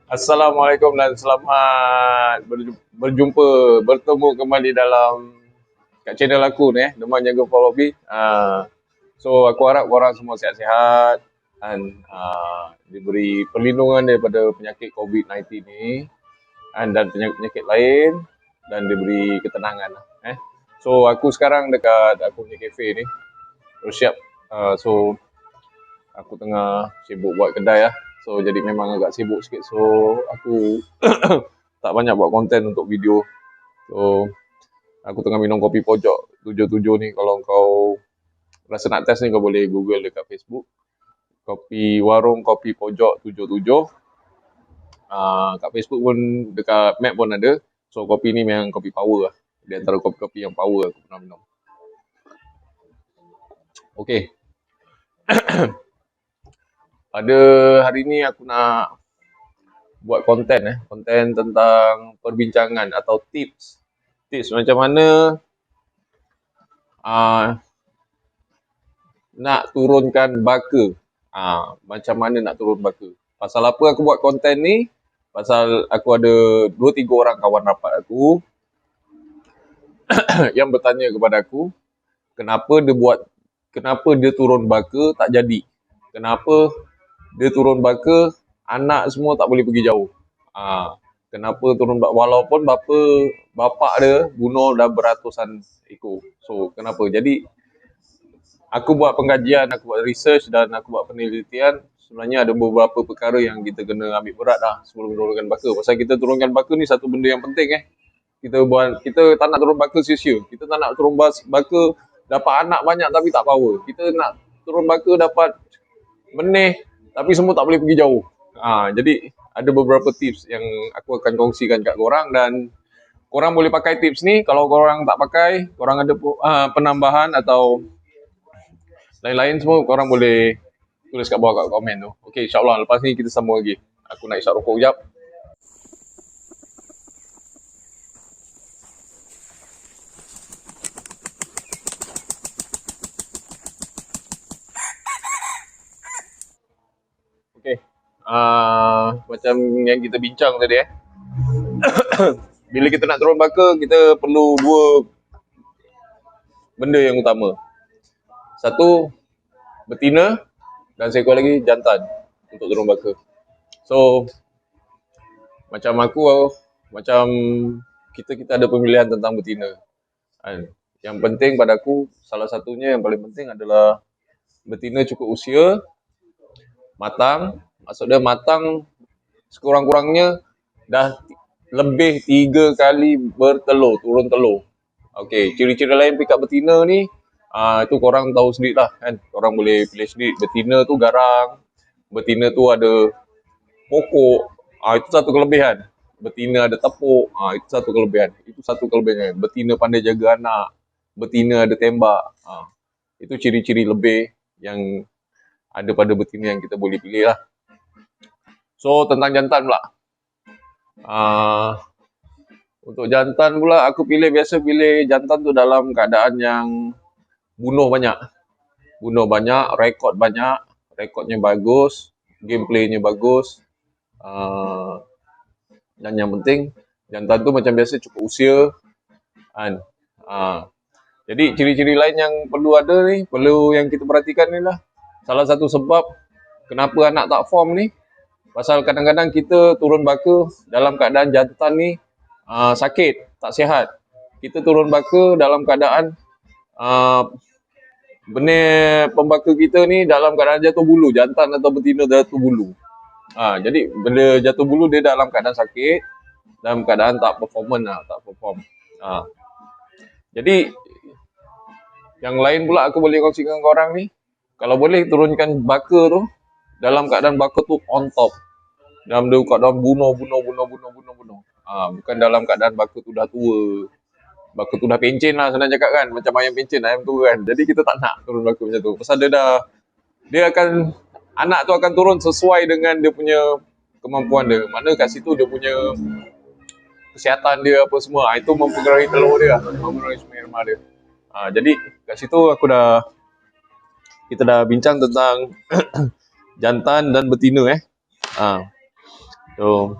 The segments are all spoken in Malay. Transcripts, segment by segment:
Assalamualaikum dan selamat bertemu kembali dalam kat channel aku ni Demam Jaga Follow Up. So aku harap korang semua sihat-sihat dan diberi perlindungan daripada penyakit COVID-19 ni dan penyakit-penyakit lain dan diberi ketenangan So aku sekarang dekat aku punya kafe ni bersiap. So aku tengah sibuk buat kedai So jadi memang agak sibuk sikit. So aku tak banyak buat konten untuk video. So aku tengah minum kopi pojok 77 ni. Kalau kau rasa nak test ni, kau boleh google dekat Facebook. Warung kopi pojok 77. Kat Facebook pun, dekat map pun ada. So kopi ni memang kopi power lah. Di antara kopi-kopi yang power aku pernah minum. Okay. Pada hari ni aku nak buat konten konten tentang perbincangan atau tips macam mana nak turunkan baka. Macam mana nak turun baka. Pasal apa aku buat konten ni? Pasal aku ada 2-3 orang kawan rapat aku yang bertanya kepada aku, kenapa dia turun baka tak jadi? Kenapa dia turun baka, anak semua tak boleh pergi jauh? Kenapa turun baka? Walaupun bapak dia bunuh dah beratusan ekor. So kenapa? Jadi aku buat pengkajian, aku buat research dan aku buat penelitian. Sebenarnya ada beberapa perkara yang kita kena ambil berat sebelum turunkan baka. Pasal kita turunkan baka ni satu benda yang penting Kita tak nak turun baka sia-sia. Kita tak nak turun baka dapat anak banyak tapi tak power. Kita nak turun baka dapat benih tapi semua tak boleh pergi jauh. Jadi ada beberapa tips yang aku akan kongsikan kat korang dan korang boleh pakai tips ni. Kalau korang tak pakai, korang ada penambahan atau lain-lain semua, korang boleh tulis kat bawah kat komen tu. Okay, insyaAllah lepas ni kita sambung lagi. Aku nak isap rokok sekejap. Okay. Macam yang kita bincang tadi bila kita nak turun baka, kita perlu 2 benda yang utama. Satu, betina, dan seekor lagi jantan untuk turun baka. So macam kita ada pemilihan tentang betina. Yang penting pada aku, salah satunya yang paling penting adalah betina cukup usia, matang. Maksudnya matang sekurang-kurangnya dah lebih 3 kali bertelur, turun telur. Okay, ciri-ciri lain pikat betina ni, itu korang tahu sendiri lah kan. Korang boleh pilih sendiri. Betina tu garang, betina tu ada pokok, itu satu kelebihan. Betina ada tepuk, itu satu kelebihan. Itu satu kelebihan. Betina pandai jaga anak, betina ada tembak. Itu ciri-ciri lebih yang ada pada betina yang kita boleh pilih lah. So tentang jantan pula. Untuk jantan pula, aku biasa pilih jantan tu dalam keadaan yang bunuh banyak, rekodnya bagus, gameplaynya bagus. Dan yang penting, jantan tu macam biasa cukup usia kan. Jadi ciri-ciri lain yang perlu yang kita perhatikan ni lah. Salah satu sebab kenapa anak tak form ni, pasal kadang-kadang kita turun baka dalam keadaan jantan ni sakit, tak sihat. Kita turun baka dalam keadaan benih pembaka kita ni dalam keadaan jatuh bulu, jantan atau betina jatuh bulu. Jadi bila jatuh bulu dia dalam keadaan sakit, dalam keadaan tak perform. Jadi yang lain pula aku boleh kongsikan ke orang ni, kalau boleh turunkan baka tu dalam keadaan baka tu on top. Dalam keadaan bunuh. Bukan dalam keadaan baka tu dah tua. Baka tu dah pencen lah, senang cakap kan. Macam ayam pencen, ayam tu kan. Jadi kita tak nak turun baka macam tu. Pasal anak tu akan turun sesuai dengan dia punya kemampuan dia. Mana kat situ dia punya kesihatan dia apa semua. Itu mempengaruhi telur dia, mempengaruhi sperma dia. Jadi kat situ kita dah bincang tentang jantan dan betina So,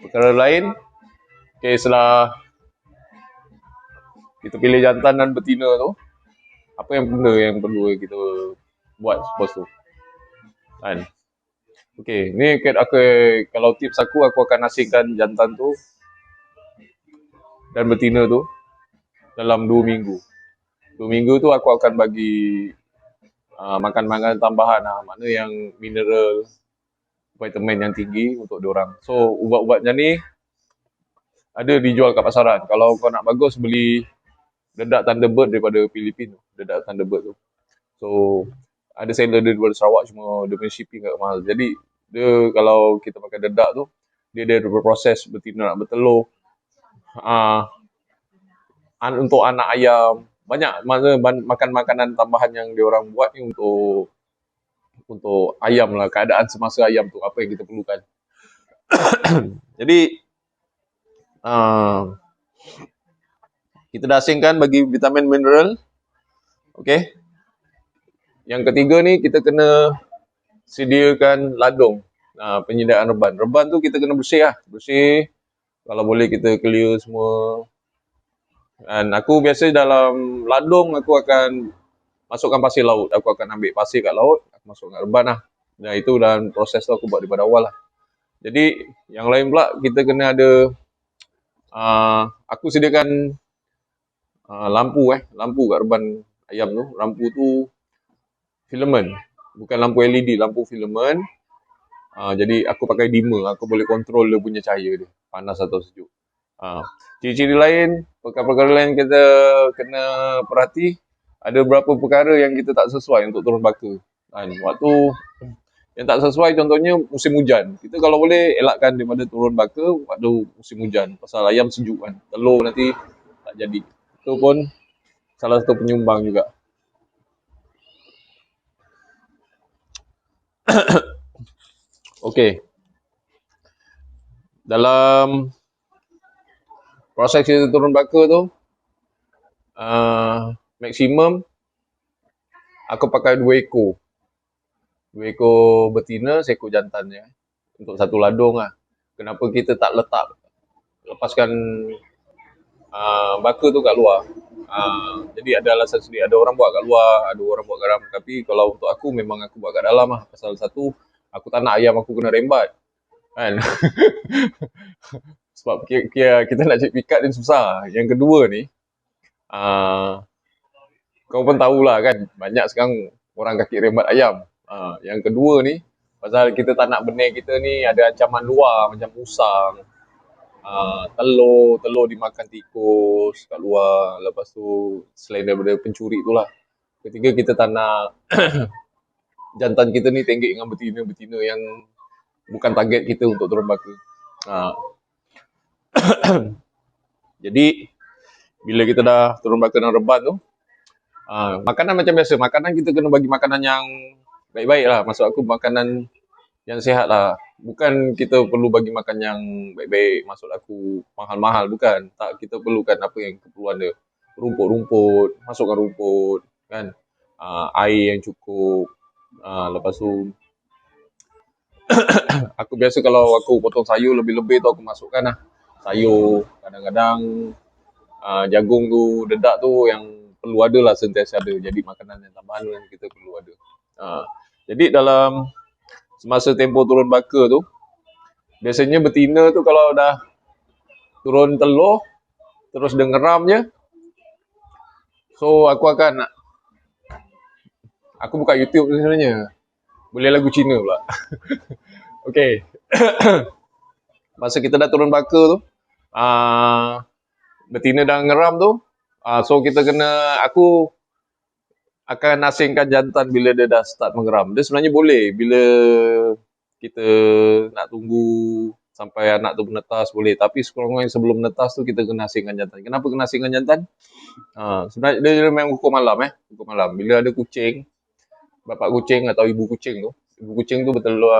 perkara lain, okay, setelah kita pilih jantan dan betina tu, apa yang benda yang perlu kita buat selepas tu, kan? Okay, ni kalau tips aku akan asingkan jantan tu dan betina tu dalam 2 minggu. 2 minggu tu aku akan bagi makan makanan tambahan makna yang mineral, vitamin yang tinggi untuk diorang. So ubat-ubatnya ni ada dijual kat pasaran. Kalau kau nak bagus, beli dedak Thunderbird daripada Filipina, dedak Thunderbird tu. So ada seller dia daripada Sarawak, cuma dia punya shipping agak mahal. Jadi dia kalau kita pakai dedak tu, dia berproses betina nak bertelur. Untuk anak ayam, banyak makan makanan tambahan yang diorang buat ni untuk ayam lah, keadaan semasa ayam tu, apa yang kita perlukan. Jadi kita dah asingkan bagi vitamin mineral. Okay. Yang ketiga ni, kita kena sediakan ladung, penyediaan reban. Reban tu kita kena bersih lah. Bersih, kalau boleh kita clear semua. Dan aku biasa dalam ladung, aku akan masukkan pasir laut. Aku akan ambil pasir kat laut, aku masukkan reban lah. Dan itu dan proses tu aku buat daripada awal lah. Jadi yang lain pula, kita kena ada aku sediakan lampu kat reban ayam tu. Lampu tu filament, bukan lampu LED, lampu filament. Jadi aku pakai dimmer, aku boleh kontrol dia punya cahaya dia, panas atau sejuk. Ciri-ciri lain, perkara-perkara lain kita kena perhati. Ada beberapa perkara yang kita tak sesuai untuk turun baka. Waktu yang tak sesuai, contohnya musim hujan. Kita kalau boleh elakkan daripada turun baka waktu musim hujan. Pasal ayam sejuk kan, telur nanti tak jadi. Itu pun salah satu penyumbang juga. Okey. Dalam proses kita turun baka tu, maksimum aku pakai 2 ekor. 2 ekor betina, seekor jantannya. Untuk satu ladung lah. Kenapa kita tak lepaskan baka tu kat luar. Jadi ada alasan sendiri. Ada orang buat kat luar, ada orang buat kat dalam. Tapi kalau untuk aku, memang aku buat kat dalam lah. Pasal satu, aku tak nak ayam aku kena rembat. Kan? Sebab kita nak cari pikat ni susah. Yang kedua ni, kau pun tahulah kan, banyak sekarang orang kaki rembat ayam. Yang kedua ni, pasal kita tak nak benih kita ni ada ancaman luar macam musang, telur dimakan tikus kat luar. Lepas tu selain daripada pencuri tu lah, ketiga kita tak nak jantan kita ni tenggek dengan betina-betina yang bukan target kita untuk turun baka. Jadi bila kita dah turun baka dan reban tu, makanan macam biasa. Makanan kita kena bagi makanan yang baik-baik lah. Maksud aku makanan yang sihat lah. Bukan kita perlu bagi makan yang baik-baik, maksud aku mahal-mahal, bukan. Tak, kita perlukan apa yang keperluan dia. Rumput-rumput, masukkan rumput, kan. Air yang cukup. Lepas tu, aku biasa kalau aku potong sayur lebih-lebih tu aku masukkan lah. Sayur, kadang-kadang jagung tu, dedak tu yang perlu ada lah, sentiasa ada. Jadi makanan yang tambahan yang kita perlu ada. Jadi dalam semasa tempoh turun baka tu, biasanya betina tu kalau dah turun telur, terus dia ngeram je. So aku buka YouTube sebenarnya. Boleh lagu Cina pula. Okay. Masa kita dah turun baka tu, betina dah ngeram tu, so aku akan asingkan jantan bila dia dah start mengeram. Dia sebenarnya boleh bila kita nak tunggu sampai anak tu menetas, boleh. Tapi sekurang-kurangnya sebelum menetas tu kita kena asingkan jantan. Kenapa kena asingkan jantan? Sebenarnya dia memang hukum malam. Hukum malam. Bila ada kucing, bapak kucing atau ibu kucing tu bertelur,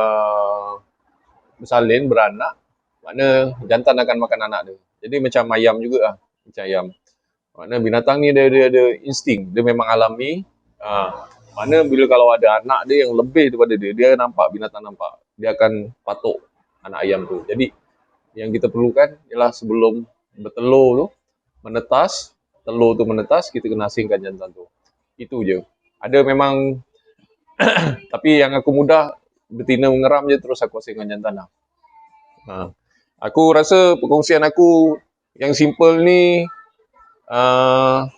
bersalin, beranak, makna jantan akan makan anak dia. Jadi macam ayam juga lah. Macam ayam. Makna binatang ni dia ada insting. Dia memang alami. Mana bila kalau ada anak dia yang lebih daripada dia, dia nampak binatang nampak, dia akan patuk anak ayam tu. Jadi yang kita perlukan ialah sebelum bertelur tu, menetas, telur tu menetas, kita kena asingkan jantan tu. Itu je. Ada memang, tapi yang aku mudah, betina mengeram je terus aku asingkan jantan lah. Ha. Aku rasa perkongsian aku yang simple ni, uh,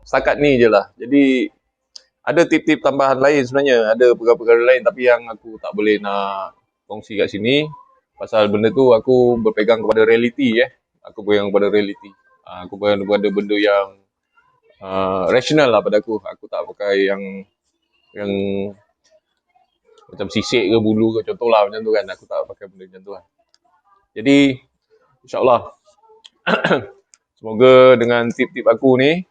setakat ni je lah. Jadi, ada tip-tip tambahan lain sebenarnya, ada perkara-perkara lain tapi yang aku tak boleh nak kongsi kat sini. Pasal benda tu aku berpegang kepada realiti Aku berpegang kepada realiti. Aku berpegang kepada benda yang rasional lah pada aku. Aku tak pakai yang macam sisik ke bulu ke, contohlah macam tu kan. Aku tak pakai benda macam tu lah. Jadi, insyaAllah, semoga dengan tip-tip aku ni,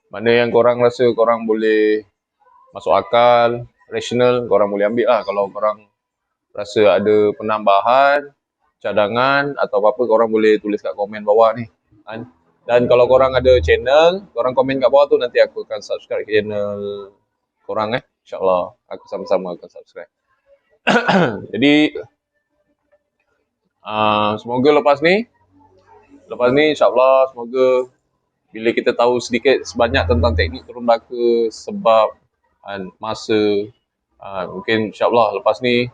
mana yang korang rasa korang boleh masuk akal, rasional, korang boleh ambil lah. Kalau korang rasa ada penambahan, cadangan atau apa-apa, korang boleh tulis kat komen bawah ni. Dan kalau korang ada channel, korang komen kat bawah tu, nanti aku akan subscribe channel korang InsyaAllah, aku sama-sama akan subscribe. Jadi, semoga lepas ni insyaAllah, semoga bila kita tahu sedikit sebanyak tentang teknik turun baka, sebab masa, mungkin insyaAllah lepas ni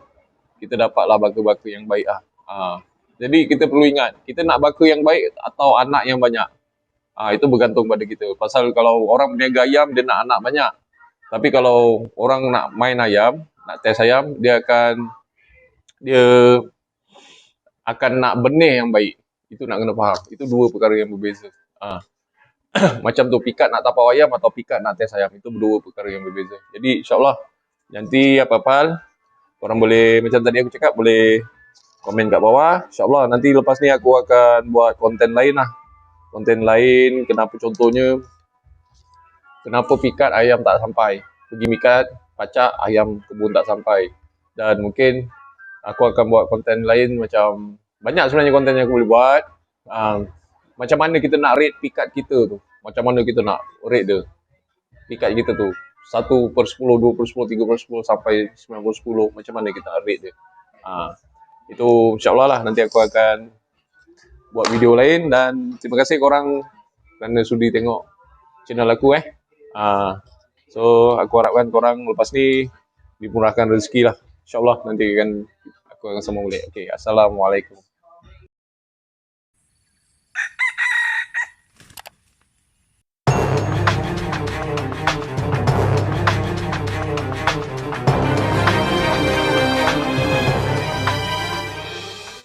kita dapatlah baka-baka yang baik lah. Jadi kita perlu ingat, kita nak baka yang baik atau anak yang banyak. Itu bergantung pada kita. Pasal kalau orang berniaga ayam, dia nak anak banyak. Tapi kalau orang nak main ayam, nak test ayam, dia akan nak benih yang baik. Itu nak kena faham. Itu dua perkara yang berbeza. Macam tu, pikat nak tapau ayam atau pikat nak test ayam. Itu dua perkara yang berbeza. Jadi insyaAllah, nanti apa-apa, korang boleh, macam tadi aku cakap, boleh komen kat bawah. InsyaAllah nanti lepas ni aku akan buat konten lain lah. Konten lain, kenapa pikat ayam tak sampai. Pergi mikat, pacak, ayam kebun tak sampai. Dan mungkin aku akan buat konten lain macam, banyak sebenarnya konten yang aku boleh buat. Macam mana kita nak rate pikat kita tu. Macam mana kita nak rate dia. Pikat kita tu. 1/10, 2/10, 3/10 sampai 9/10. Macam mana kita rate dia. Itu insyaAllah lah nanti aku akan buat video lain. Dan terima kasih korang kerana sudi tengok channel aku So aku harapkan korang lepas ni dimurahkan rezeki lah. InsyaAllah nanti aku akan sambung balik. Okay, Assalamualaikum.